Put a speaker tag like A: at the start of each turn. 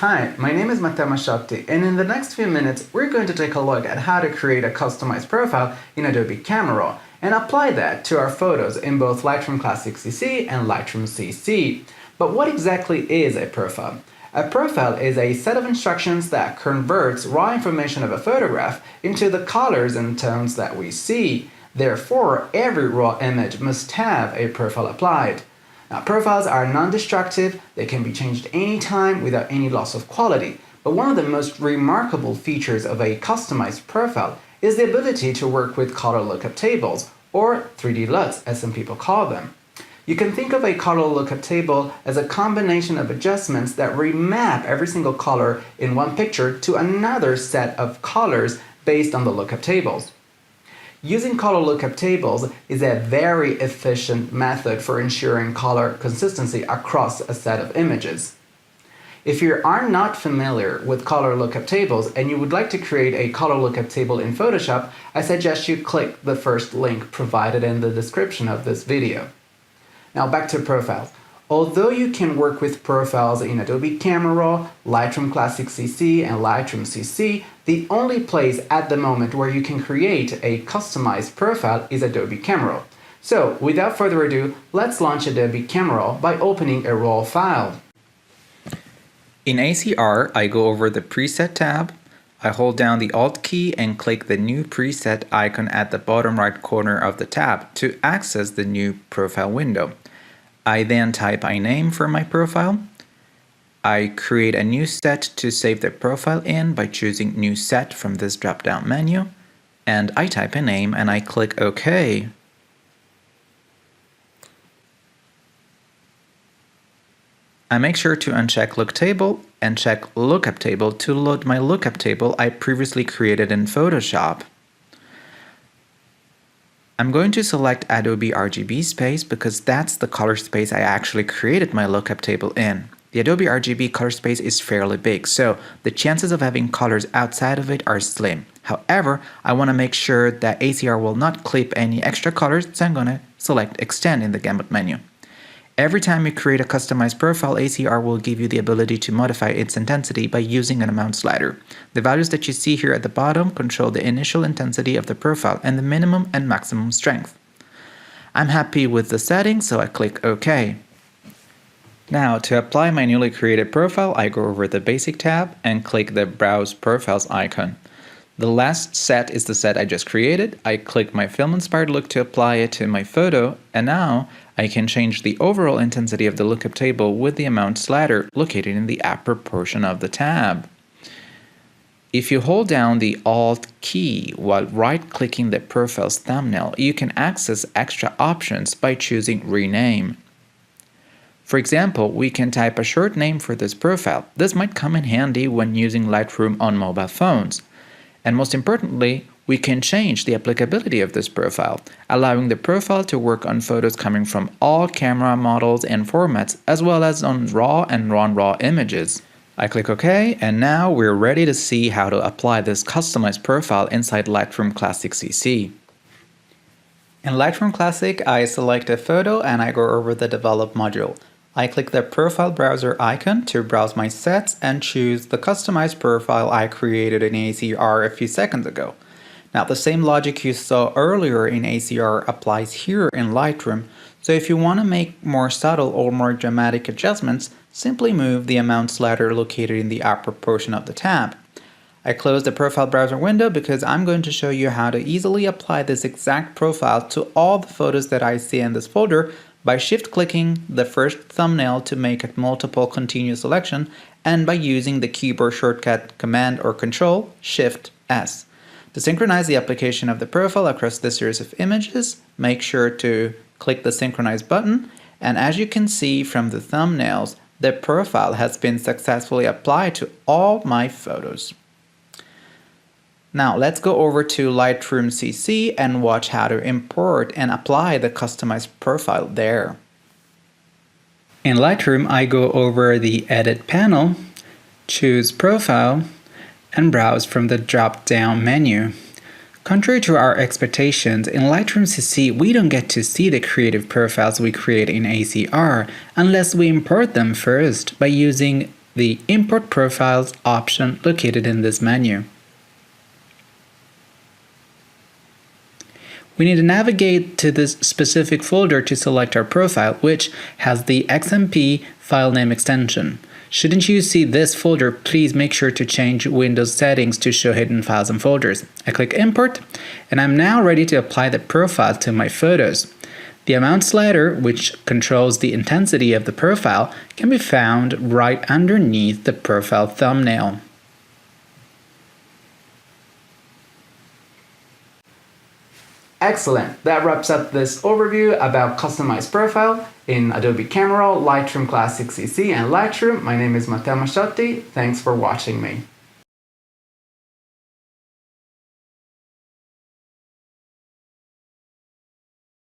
A: Hi, my name is Matema Shakti, and in the next few minutes, we're going to take a look at how to create a customized profile in Adobe Camera Raw and apply that to our photos in both Lightroom Classic CC and Lightroom CC. But what exactly is a profile? A profile is a set of instructions that converts raw information of a photograph into the colors and tones that we see. Therefore, every raw image must have a profile applied. Now, profiles are non-destructive, they can be changed anytime without any loss of quality, but one of the most remarkable features of a customized profile is the ability to work with color lookup tables, or 3D LUTs as some people call them. You can think of a color lookup table as a combination of adjustments that remap every single color in one picture to another set of colors based on the lookup tables. Using color lookup tables is a very efficient method for ensuring color consistency across a set of images. If you are not familiar with color lookup tables and you would like to create a color lookup table in Photoshop, I suggest you click the first link provided in the description of this video. Now back to profiles. Although you can work with profiles in Adobe Camera Raw, Lightroom Classic CC, and Lightroom CC, the only place at the moment where you can create a customized profile is Adobe Camera Raw. So, without further ado, let's launch Adobe Camera Raw by opening a RAW file.
B: In ACR, I go over the Preset tab, I hold down the Alt key and click the new preset icon at the bottom right corner of the tab to access the new profile window. I then type a name for my profile. I create a new set to save the profile in by choosing New Set from this drop-down menu. And I type a name and I click OK. I make sure to uncheck Look Table and check Lookup Table to load my lookup table I previously created in Photoshop. I'm going to select Adobe RGB space because that's the color space I actually created my lookup table in. The Adobe RGB color space is fairly big, so the chances of having colors outside of it are slim. However, I want to make sure that ACR will not clip any extra colors, so I'm going to select Extend in the Gambit menu. Every time you create a customized profile, ACR will give you the ability to modify its intensity by using an amount slider. The values that you see here at the bottom control the initial intensity of the profile and the minimum and maximum strength. I'm happy with the settings, so I click OK. Now, to apply my newly created profile, I go over the Basic tab and click the Browse Profiles icon. The last set is the set I just created. I click my film-inspired look to apply it to my photo, and now I can change the overall intensity of the lookup table with the amount slider located in the upper portion of the tab. If you hold down the Alt key while right-clicking the profile's thumbnail, you can access extra options by choosing Rename. For example, we can type a short name for this profile. This might come in handy when using Lightroom on mobile phones. And most importantly, we can change the applicability of this profile, allowing the profile to work on photos coming from all camera models and formats, as well as on RAW and non-RAW images. I click OK, and now we're ready to see how to apply this customized profile inside Lightroom Classic CC. In Lightroom Classic, I select a photo and I go over the Develop module. I click the Profile Browser icon to browse my sets and choose the customized profile I created in ACR a few seconds ago. Now, the same logic you saw earlier in ACR applies here in Lightroom, so if you want to make more subtle or more dramatic adjustments, simply move the amount slider located in the upper portion of the tab. I close the Profile Browser window because I'm going to show you how to easily apply this exact profile to all the photos that I see in this folder by shift-clicking the first thumbnail to make a multiple continuous selection, and by using the keyboard shortcut Command or Control Shift-S. To synchronize the application of the profile across this series of images, make sure to click the Synchronize button, and as you can see from the thumbnails, the profile has been successfully applied to all my photos. Now let's go over to Lightroom CC and watch how to import and apply the customized profile there. In Lightroom, I go over the Edit panel, choose Profile, and browse from the drop-down menu. Contrary to our expectations, in Lightroom CC we don't get to see the creative profiles we create in ACR unless we import them first by using the Import Profiles option located in this menu. We need to navigate to this specific folder to select our profile, which has the XMP file name extension. Shouldn't you see this folder, please make sure to change Windows settings to show hidden files and folders. I click Import, and I'm now ready to apply the profile to my photos. The amount slider, which controls the intensity of the profile, can be found right underneath the profile thumbnail.
A: Excellent! That wraps up this overview about customized profile in Adobe Camera Raw, Lightroom Classic CC, and Lightroom. My name is Matteo Masciotti. Thanks for watching me.